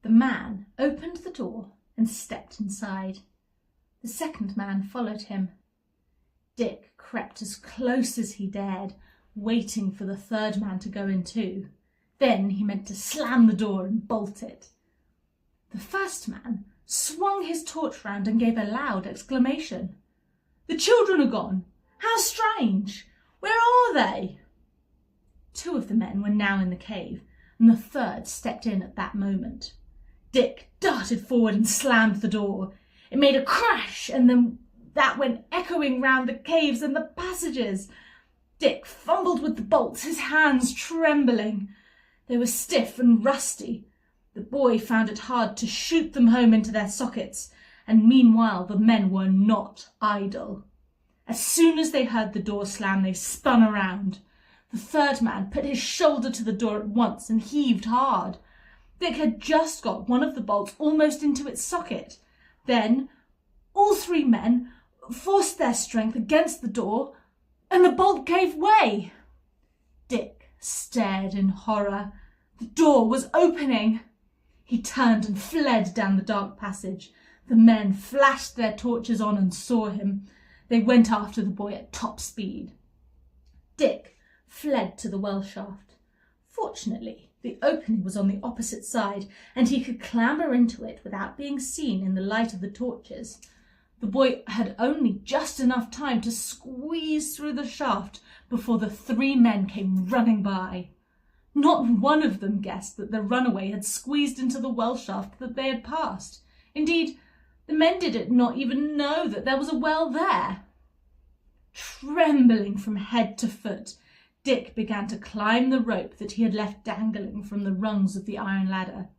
The man opened the door and stepped inside. The second man followed him. Dick crept as close as he dared, waiting for the third man to go in too. Then he meant to slam the door and bolt it. The first man swung his torch round and gave a loud exclamation. "The children are gone! How strange! Where are they?" 2 of the men were now in the cave, and the third stepped in at that moment. Dick darted forward and slammed the door. It made a crash, and then that went echoing round the caves and the passages. Dick fumbled with the bolts, his hands trembling. They were stiff and rusty. The boy found it hard to shoot them home into their sockets, and meanwhile the men were not idle. As soon as they heard the door slam, they spun around. The third man put his shoulder to the door at once and heaved hard. Dick had just got one of the bolts almost into its socket. Then all 3 men forced their strength against the door, and the bolt gave way. Dick stared in horror. The door was opening. He turned and fled down the dark passage. The men flashed their torches on and saw him. They went after the boy at top speed. Dick fled to the well shaft. Fortunately, the opening was on the opposite side, and he could clamber into it without being seen in the light of the torches. The boy had only just enough time to squeeze through the shaft before the 3 men came running by. Not one of them guessed that the runaway had squeezed into the well shaft that they had passed. Indeed, the men did not even know that there was a well there. Trembling from head to foot, Dick began to climb the rope that he had left dangling from the rungs of the iron ladder.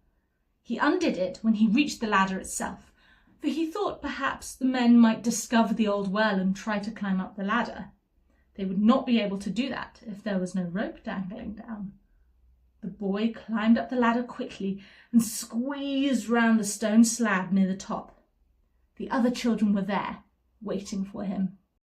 He undid it when he reached the ladder itself, for he thought perhaps the men might discover the old well and try to climb up the ladder. They would not be able to do that if there was no rope dangling down. The boy climbed up the ladder quickly and squeezed round the stone slab near the top. The other children were there, waiting for him.